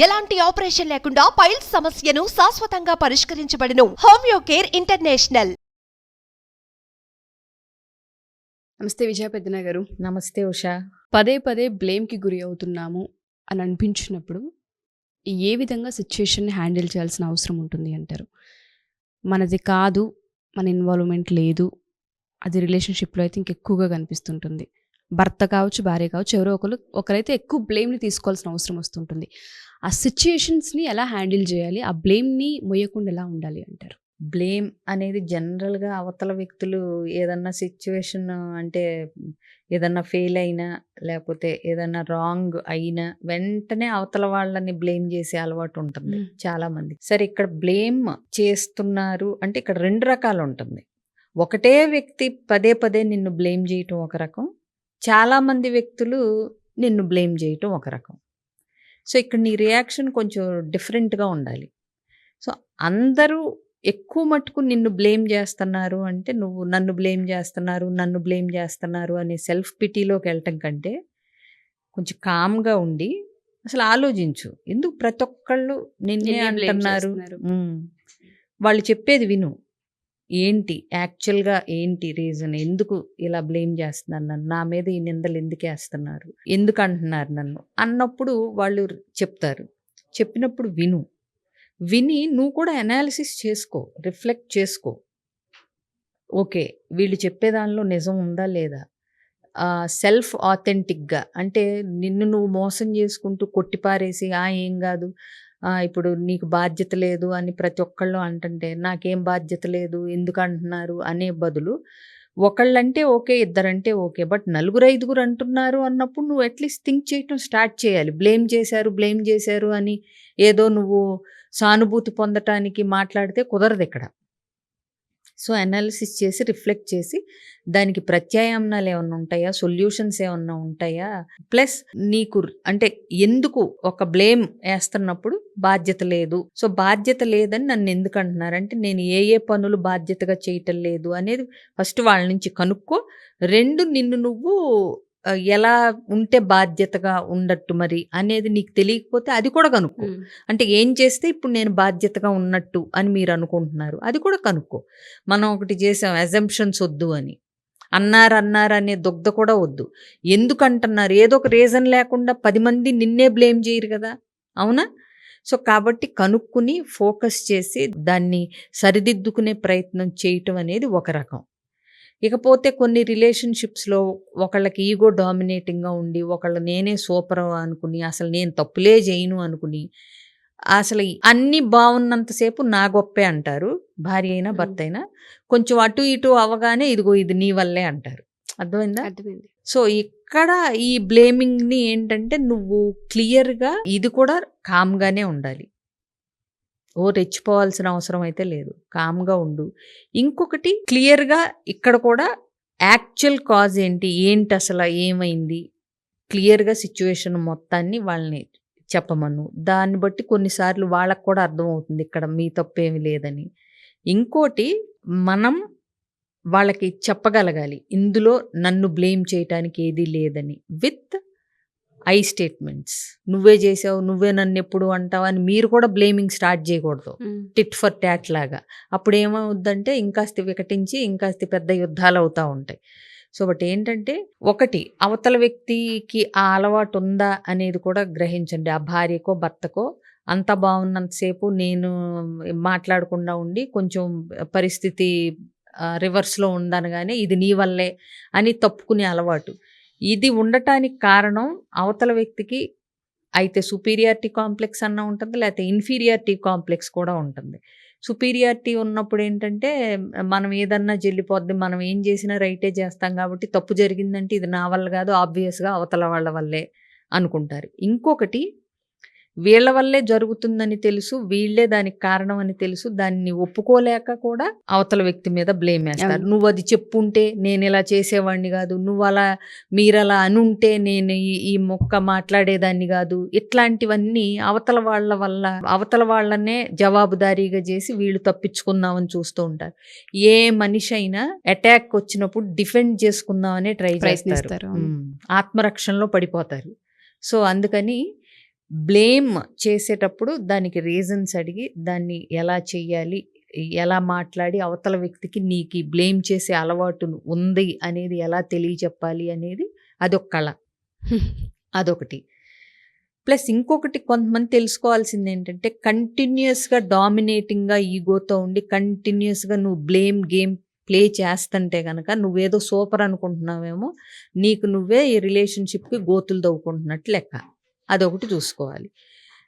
ఎలాంటి ఆపరేషన్ లేకుండా పైల్స్ సమస్యను శాశ్వతంగా పరిష్కరించబడును. Homeo care international. నమస్తే విజయ పెద్దన గారు. నమస్తే ఉషా. పదే పదే బ్లేమ్కి గురి అవుతున్నాము అని అనిపించినప్పుడు ఏ విధంగా సిచ్యుయేషన్ని హ్యాండిల్ చేయాల్సిన అవసరం ఉంటుంది అంటారు? మనది కాదు, మన ఇన్వాల్వ్మెంట్ లేదు, అది రిలేషన్షిప్లో అయితే ఇంకెక్కువగా కనిపిస్తుంటుంది. భర్త కావచ్చు, భార్య కావచ్చు, ఎవరో ఒకరైతే ఎక్కువ బ్లేమ్ని తీసుకోవాల్సిన అవసరం వస్తుంటుంది. ఆ సిచ్యుయేషన్స్ని ఎలా హ్యాండిల్ చేయాలి, ఆ బ్లేమ్ని మొయ్యకుండా ఎలా ఉండాలి అంటారు? బ్లేమ్ అనేది జనరల్గా అవతల వ్యక్తులు ఏదన్నా సిచ్యువేషన్ అంటే ఏదన్నా ఫెయిల్ అయినా లేకపోతే ఏదన్నా రాంగ్ అయినా వెంటనే అవతల వాళ్ళని బ్లేమ్ చేసే అలవాటు ఉంటుంది చాలా మంది. సరే, ఇక్కడ బ్లేమ్ చేస్తున్నారు అంటే ఇక్కడ రెండు రకాలు ఉంటుంది. ఒకటే వ్యక్తి పదే పదే నిన్ను బ్లేమ్ చేయటం ఒక రకం, చాలా మంది వ్యక్తులు నిన్ను బ్లేమ్ చేయటం ఒక రకం. సో ఇక్కడ నీ రియాక్షన్ కొంచెం డిఫరెంట్గా ఉండాలి. సో అందరూ ఎక్కువ మట్టుకు నిన్ను బ్లేమ్ చేస్తున్నారు అంటే నువ్వు నన్ను బ్లేమ్ చేస్తున్నారు అనే సెల్ఫ్ పిటీలోకి వెళ్ళటం కంటే కొంచెం కామ్గా ఉండి అసలు ఆలోచించు, ఎందుకు ప్రతి ఒక్కళ్ళు నిన్నే అంటున్నారు, వాళ్ళు చెప్పేది విను, ఏంటి యాక్చువల్గా ఏంటి రీజన్, ఎందుకు ఇలా బ్లేమ్ చేస్తున్నారు నన్ను, నా మీద ఈ నిందలు ఎందుకు వేస్తున్నారు, ఎందుకు అంటున్నారు నన్ను అన్నప్పుడు వాళ్ళు చెప్తారు. చెప్పినప్పుడు విని నువ్వు కూడా అనాలిసిస్ చేసుకో, రిఫ్లెక్ట్ చేసుకో. ఓకే, వీళ్ళు చెప్పే దానిలో నిజం ఉందా లేదా, సెల్ఫ్ ఆథెంటిక్గా, అంటే నిన్ను నువ్వు మోసం చేసుకుంటూ కొట్టిపారేసి ఏం కాదు, ఇప్పుడు నీకు బాధ్యత లేదు అని ప్రతి ఒక్కళ్ళు అంటుంటే నాకేం బాధ్యత లేదు ఎందుకు అంటున్నారు అనే బదులు ఒకళ్ళంటే ఓకే, ఇద్దరంటే ఓకే, బట్ నలుగురు ఐదుగురు అంటున్నారు అన్నప్పుడు నువ్వు అట్లీస్ట్ థింక్ చేయటం స్టార్ట్ చేయాలి. బ్లేమ్ చేశారు అని ఏదో నువ్వు సానుభూతి పొందటానికి మాట్లాడితే కుదరదు ఇక్కడ. సో అనాలిసిస్ చేసి రిఫ్లెక్ట్ చేసి దానికి ప్రత్యామ్నాయాలు ఏమన్నా ఉంటాయా, సొల్యూషన్స్ ఏమన్నా ఉంటాయా, ప్లస్ నీకు అంటే ఎందుకు ఒక బ్లేమ్ వేస్తున్నప్పుడు బాధ్యత లేదు, సో బాధ్యత లేదని నన్ను ఎందుకు అంటున్నారంటే నేను ఏ పనులు బాధ్యతగా చేయటం లేదు అనేది ఫస్ట్ వాళ్ళ నుంచి కనుక్కో. రెండు, నిన్ను నువ్వు ఎలా ఉంటే బాధ్యతగా ఉండట్టు మరి అనేది నీకు తెలియకపోతే అది కూడా కనుక్కో. అంటే ఏం చేస్తే ఇప్పుడు నేను బాధ్యతగా ఉన్నట్టు అని మీరు అనుకుంటున్నారు అది కూడా కనుక్కో. మనం ఒకటి చేసాం, అజంప్షన్స్ వద్దు అని, అన్నారు అనే దుగ్ధ కూడా వద్దు. ఎందుకు అంటున్నారు, ఏదో ఒక రీజన్ లేకుండా 10 మంది నిన్నే బ్లేమ్ చేయరు కదా, అవునా? సో కాబట్టి కనుక్కుని ఫోకస్ చేసి దాన్ని సరిదిద్దుకునే ప్రయత్నం చేయటం అనేది ఒక రకం. ఇకపోతే కొన్ని రిలేషన్షిప్స్లో ఒకళ్ళకి ఈగో డామినేటింగ్గా ఉండి ఒకళ్ళు నేనే సూపర్ అనుకుని అసలు నేను తప్పులే చేయను అనుకుని అసలు అన్నీ బాగున్నంతసేపు నా గొప్పే అంటారు, భార్య అయినా భర్త అయినా. కొంచెం అటు ఇటు అవగానే ఇదిగో ఇది నీ వల్లే అంటారు. అర్థమైందా? సో ఇక్కడ ఈ బ్లేమింగ్ని ఏంటంటే నువ్వు క్లియర్గా ఇది కూడా కామ్గానే ఉండాలి, రెచ్చిపోవాల్సిన అవసరం అయితే లేదు, కామ్గా ఉండు. ఇంకొకటి క్లియర్గా ఇక్కడ కూడా యాక్చువల్ కాజ్ ఏంటి అసలు ఏమైంది క్లియర్గా సిచ్యువేషన్ మొత్తాన్ని వాళ్ళని చెప్పమను. దాన్ని బట్టి కొన్నిసార్లు వాళ్ళకు కూడా అర్థమవుతుంది ఇక్కడ మీ తప్పేమీ లేదని. ఇంకోటి మనం వాళ్ళకి చెప్పగలగాలి ఇందులో నన్ను బ్లేమ్ చేయటానికి ఏదీ లేదని, విత్ ఐ స్టేట్మెంట్స్. నువ్వే చేసావు, నువ్వే నన్ను ఎప్పుడు అంటావు అని మీరు కూడా బ్లేమింగ్ స్టార్ట్ చేయకూడదు, టిట్ ఫర్ ట్యాట్ లాగా. అప్పుడు ఏమవుద్దంటే ఇంకాస్త వికటించి ఇంకాస్త పెద్ద యుద్ధాలు అవుతూ ఉంటాయి. సో బట్ ఏంటంటే ఒకటి, అవతల వ్యక్తికి ఆ అలవాటు ఉందా అనేది కూడా గ్రహించండి. ఆ భార్యకో భర్తకో అంత బాగున్నంతసేపు నేను మాట్లాడకుండా ఉండి కొంచెం పరిస్థితి రివర్స్లో ఉందనగానే ఇది నీ వల్లే అని తప్పుకునే అలవాటు, ఇది ఉండటానికి కారణం అవతల వ్యక్తికి అయితే సుపీరియారిటీ కాంప్లెక్స్ అన్న ఉంటుంది, లేకపోతే ఇన్ఫీరియారిటీ కాంప్లెక్స్ కూడా ఉంటుంది. సుపీరియారిటీ ఉన్నప్పుడు ఏంటంటే మనం ఏదన్నా చెల్లిపోద్ది, మనం ఏం చేసినా రైటే చేస్తాం కాబట్టి తప్పు జరిగిందంటే ఇది నా వల్ల కాదు, ఆబ్వియస్గా అవతల వాళ్ళ వల్లే అనుకుంటారు. ఇంకొకటి, వీళ్ళ వల్లే జరుగుతుందని తెలుసు, వీళ్ళే దానికి కారణం అని తెలుసు, దాన్ని ఒప్పుకోలేక కూడా అవతల వ్యక్తి మీద బ్లేమ్ వేస్తారు. నువ్వు అది చెప్పుంటే నేను ఇలా చేసేవాడిని కాదు, నువ్వు అలా మీరలా అనుంటే నేను ఈ మొక్క మాట్లాడేదాన్ని కాదు, ఇట్లాంటివన్నీ అవతల వాళ్ళనే జవాబుదారీగా చేసి వీళ్ళు తప్పించుకుందామని చూస్తూ ఉంటారు. ఏ మనిషి అయినా అటాక్ వచ్చినప్పుడు డిఫెండ్ చేసుకుందామనే ట్రై చేస్తారు, ఆత్మరక్షణలో పడిపోతారు. సో అందుకని బ్లేమ్ చేసేటప్పుడు దానికి రీజన్స్ అడిగి దాన్ని ఎలా చెయ్యాలి, ఎలా మాట్లాడి అవతల వ్యక్తికి నీకు ఈ బ్లేమ్ చేసే అలవాటు ఉంది అనేది ఎలా తెలియచెప్పాలి అనేది అదొక కళ. అదొకటి. ప్లస్ ఇంకొకటి కొంతమంది తెలుసుకోవాల్సింది ఏంటంటే కంటిన్యూస్గా డామినేటింగ్గా ఈగోతో ఉండి కంటిన్యూస్గా నువ్వు బ్లేమ్ గేమ్ ప్లే చేస్తుంటే కనుక నువ్వేదో సూపర్ అనుకుంటున్నావేమో, నీకు నువ్వే ఈ రిలేషన్షిప్కి గోతులు తవ్వుకుంటున్నట్టు లెక్క. అదొకటి చూసుకోవాలి.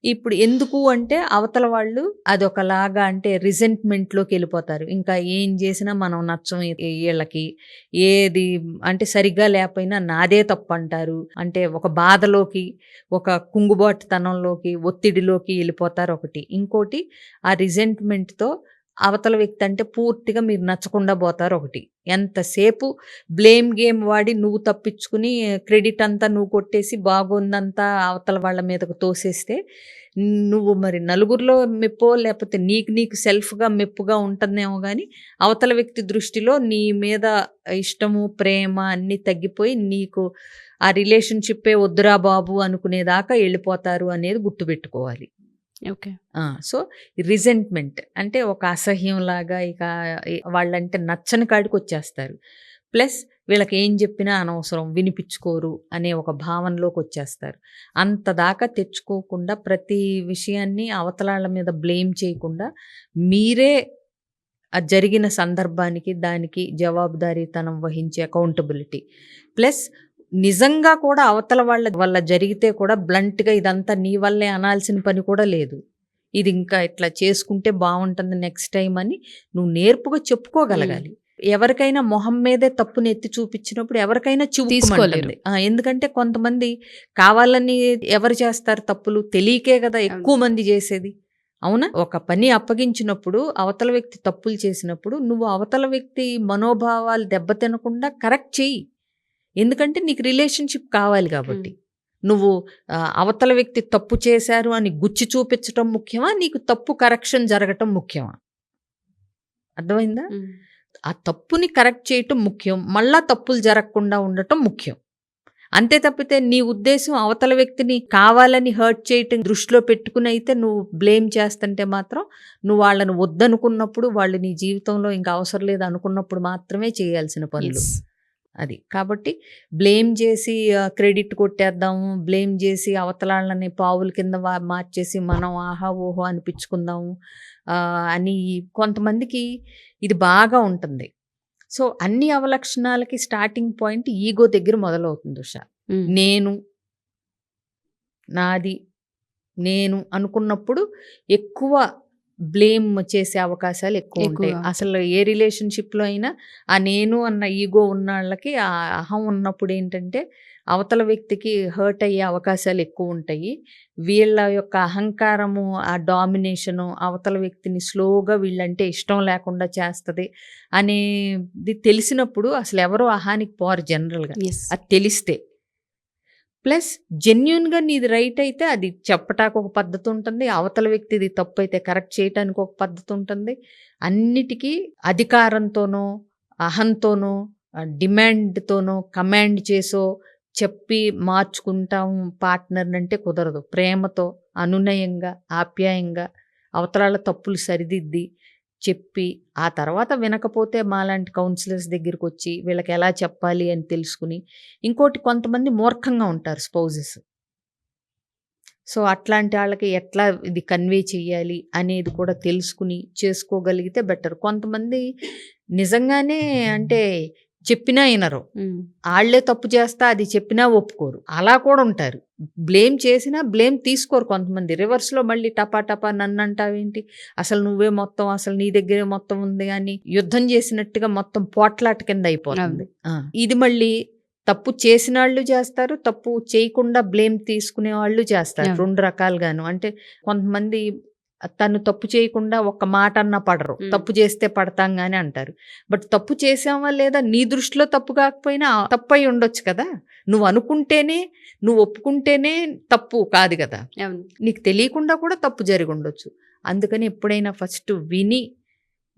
ఇప్పుడు ఎందుకు అంటే అవతల వాళ్ళు అదొకలాగా అంటే రిజెంట్మెంట్లోకి వెళ్ళిపోతారు. ఇంకా ఏం చేసినా మనం నచ్చం వీళ్ళకి, ఏది అంటే సరిగ్గా లేకపోయినా నాదే తప్పు అంటారు. అంటే ఒక బాధలోకి, ఒక కుంగుబాటుతనంలోకి, ఒత్తిడిలోకి వెళ్ళిపోతారు ఒకటి. ఇంకోటి ఆ రిజెంట్మెంట్తో అవతల వ్యక్తి అంటే పూర్తిగా మీరు నచ్చకుండా పోతారు ఒకటి. ఎంతసేపు బ్లేమ్ గేమ్ వాడి నువ్వు తప్పించుకుని క్రెడిట్ అంతా నువ్వు కొట్టేసి బాగుందంతా అవతల వాళ్ళ మీదకు తోసేస్తే నువ్వు మరి నలుగురిలో మెప్పో లేకపోతే నీకు సెల్ఫ్గా మెప్పుగా ఉంటుందేమో కానీ అవతల వ్యక్తి దృష్టిలో నీ మీద ఇష్టము ప్రేమ అన్నీ తగ్గిపోయి నీకు ఆ రిలేషన్షిప్పే వద్దురా బాబు అనుకునేదాకా వెళ్ళిపోతారు అనేది గుర్తుపెట్టుకోవాలి. ఓకే. సో రిజెంట్మెంట్ అంటే ఒక అసహ్యంలాగా ఇక వాళ్ళంటే నచ్చని కాడికి వచ్చేస్తారు. ప్లస్ వీళ్ళకి ఏం చెప్పినా అనవసరం, వినిపించుకోరు అనే ఒక భావనలోకి వచ్చేస్తారు. అంత దాకా తెచ్చుకోకుండా ప్రతి విషయాన్ని అవతలాళ్ళ మీద బ్లేమ్ చేయకుండా మీరే ఆ జరిగిన సందర్భానికి దానికి జవాబుదారీతనం వహించే అకౌంటబిలిటీ. ప్లస్ నిజంగా కూడా అవతల వాళ్ళ వల్ల జరిగితే కూడా బ్లంట్గా ఇదంతా నీ వల్లే అనాల్సిన పని కూడా లేదు, ఇది ఇంకా ఇట్లా చేసుకుంటే బాగుంటుంది నెక్స్ట్ టైం అని నువ్వు నేర్పుగా చెప్పుకోగలగాలి. ఎవరికైనా మొహం మీదే తప్పుని ఎత్తి చూపించినప్పుడు ఎవరికైనా తీసుకోలేరు. ఎందుకంటే కొంతమంది కావాలని ఎవరు చేస్తారు తప్పులు, తెలియకే కదా ఎక్కువ మంది చేసేది. అవునా? ఒక పని అప్పగించినప్పుడు అవతల వ్యక్తి తప్పులు చేసినప్పుడు నువ్వు అవతల వ్యక్తి మనోభావాలు దెబ్బతినకుండా కరెక్ట్ చెయ్యి. ఎందుకంటే నీకు రిలేషన్షిప్ కావాలి కాబట్టి. నువ్వు అవతల వ్యక్తి తప్పు చేశారు అని గుచ్చి చూపించటం ముఖ్యమా, నీకు తప్పు కరెక్షన్ జరగటం ముఖ్యమా? అర్థమైందా? ఆ తప్పుని కరెక్ట్ చేయటం ముఖ్యం, మళ్ళా తప్పులు జరగకుండా ఉండటం ముఖ్యం. అంతే తప్పితే నీ ఉద్దేశం అవతల వ్యక్తిని కావాలని హర్ట్ చేయటం దృష్టిలో పెట్టుకుని అయితే నువ్వు బ్లేమ్ చేస్తుంటే మాత్రం నువ్వు వాళ్ళని వద్దనుకున్నప్పుడు, వాళ్ళు నీ జీవితంలో ఇంకా అవసరం లేదు అనుకున్నప్పుడు మాత్రమే చేయాల్సిన పనులు అది. కాబట్టి బ్లేమ్ చేసి క్రెడిట్ కొట్టేద్దాము, బ్లేమ్ చేసి అవతలాళ్ళని పావుల కింద మార్చేసి మనం ఆహా ఓహో అనిపించుకుందాము అని కొంతమందికి ఇది బాగా ఉంటుంది. సో అన్ని అవలక్షణాలకి స్టార్టింగ్ పాయింట్ ఈగో దగ్గర మొదలవుతుంది ఉషా. నేను, నాది, నేను అనుకున్నప్పుడు ఎక్కువ బ్లేమ్ చేసే అవకాశాలు ఎక్కువ ఉంటాయి. అసలు ఏ రిలేషన్షిప్లో అయినా ఆ నేను అన్న ఈగో ఉన్న వాళ్ళకి ఆ అహం ఉన్నప్పుడు ఏంటంటే అవతల వ్యక్తికి హర్ట్ అయ్యే అవకాశాలు ఎక్కువ ఉంటాయి. వీళ్ళ యొక్క అహంకారము, ఆ డామినేషను అవతల వ్యక్తిని స్లోగా వీళ్ళంటే ఇష్టం లేకుండా చేస్తుంది అనేది తెలిసినప్పుడు అసలు ఎవరో అహానికి పోరు జనరల్గా, అది తెలిస్తే. ప్లస్ జెన్యున్గా నీది రైట్ అయితే అది చెప్పటానికి ఒక పద్ధతి ఉంటుంది, అవతల వ్యక్తిది తప్పు అయితే కరెక్ట్ చేయటానికి ఒక పద్ధతి ఉంటుంది. అన్నిటికీ అధికారంతోనో అహంతోనో డిమాండ్తోనో కమాండ్ చేసో చెప్పి మార్చుకుంటాం పార్ట్నర్ని అంటే కుదరదు. ప్రేమతో అనునయంగా ఆప్యాయంగా అవతలాల తప్పులు సరిదిద్ది చెప్పి ఆ తర్వాత వినకపోతే మాలాంటి కౌన్సిలర్స్ దగ్గరికి వచ్చి వీళ్ళకి ఎలా చెప్పాలి అని తెలుసుకుని. ఇంకోటి కొంతమంది మూర్ఖంగా ఉంటారు స్పౌజెస్. సో అట్లాంటి వాళ్ళకి ఎట్లా ఇది కన్వే చెయ్యాలి అనేది కూడా తెలుసుకుని చేసుకోగలిగితే బెటర్. కొంతమంది నిజంగానే అంటే చెప్పినా వినరు, వాళ్ళే తప్పు చేస్తా అది చెప్పినా ఒప్పుకోరు, అలా కూడా ఉంటారు. బ్లేమ్ చేసినా బ్లేమ్ తీసుకోరు కొంతమంది. రివర్స్లో మళ్ళీ టపా టపా నన్ను అంటావేంటి, అసలు నువ్వే మొత్తం, అసలు నీ దగ్గరే మొత్తం ఉంది అని యుద్ధం చేసినట్టుగా మొత్తం పోట్లాట కింద అయిపోతుంది. ఇది మళ్ళీ తప్పు చేసిన వాళ్ళు చేస్తారు, తప్పు చేయకుండా బ్లేమ్ తీసుకునే వాళ్ళు చేస్తారు. రెండు రకాలుగాను. అంటే కొంతమంది తను తప్పు చేయకుండా ఒక్క మాట అన్నా పడరు, తప్పు చేస్తే పడతాం గాని అంటారు. బట్ తప్పు చేసామా లేదా నీ దృష్టిలో తప్పు కాకపోయినా తప్పు అయి ఉండొచ్చు కదా. నువ్వు అనుకుంటేనే, నువ్వు ఒప్పుకుంటేనే తప్పు కాదు కదా, నీకు తెలియకుండా కూడా తప్పు జరిగి ఉండొచ్చు. అందుకని ఎప్పుడైనా ఫస్ట్ విని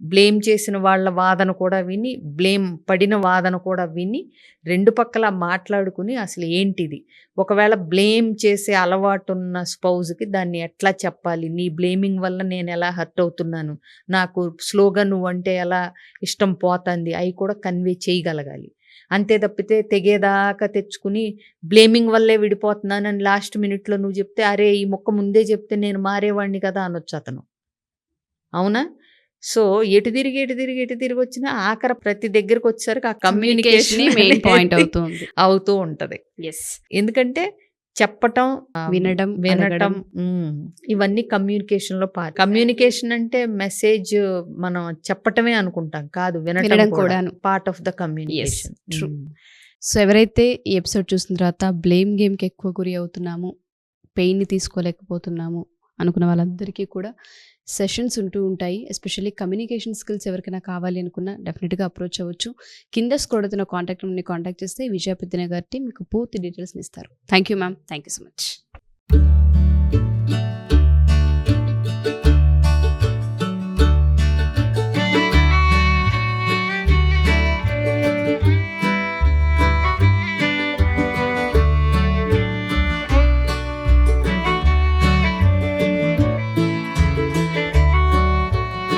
బ్లేమ్ చేసిన వాళ్ళ వాదన కూడా విని, బ్లేమ్ పడిన వాదన కూడా విని, 2 పక్కల మాట్లాడుకుని అసలు ఏంటిది? ఒకవేళ బ్లేమ్ చేసే అలవాటున్న స్పౌజ్‌కి దాన్ని ఎట్లా చెప్పాలి? నీ బ్లేమింగ్ వల్ల నేనెలా హర్ట్ అవుతున్నాను? నాకు స్లోగా నువ్వంటే ఎలా ఇష్టం పోతంది? అయి కూడా కన్వే చేయగలగాలి. అంతే తప్పితే తెగేదాకా తెచ్చుకుని బ్లేమింగ్ వల్లే విడిపోతున్నానని లాస్ట్ మినిట్‌లో నువ్వు చెప్తే, అరే! ఈ ముక్క ముందే చెప్తే నేను మారేవాడిని కదా అనొచ్చతను. అవునా? సో, ఎటు తిరిగొచ్చినా ఆఖర ప్రతి దగ్గరకొచ్చేసరికి ఆ కమ్యూనికేషన్ కమ్యూనికేషనే మెయిన్ పాయింట్ అనేది అవుతుంది. అవుతూ ఉంటది. యెస్. ఎందుకంటే చెప్పటం, వినడం, వినటం అడగడం. ఇవన్నీ కమ్యూనికేషన్‌లో పార్ట్. కమ్యూనికేషన్ అంటే మెసేజ్ మనం చెప్పటమే అనుకుంటాం. కాదు, వినటం వినడం కూడా కూడాను. Part of the communication. true. So, ఎవరైతే ఈ ఎపిసోడ్ చూసిన తర్వాత బ్లేమ్ గేమ్‌కి ఎక్కువ గురి అవుతున్నాము, పెయిన్‌ని తీసుకోలేకపోతున్నాము అనుకున్న వాళ్ళందరికీ కూడా సెషన్స్ ఉంటూ ఉంటాయి. ఎస్పెషల్లీ కమ్యూనికేషన్ స్కిల్స్ ఎవరికైనా కావాలి అనుకున్నా డెఫినెట్‌గా అప్రోచ్ అవ్వచ్చు. కింద స్క్రోల్ అవుతున్న కాంటాక్ట్ నెంబర్‌ని కాంటాక్ట్ చేస్తే విజయ పెద్దిన గారి టీమ్ మీకు పూర్తి డీటెయిల్స్‌ని ఇస్తారు. Thank you ma'am. Thank you so much.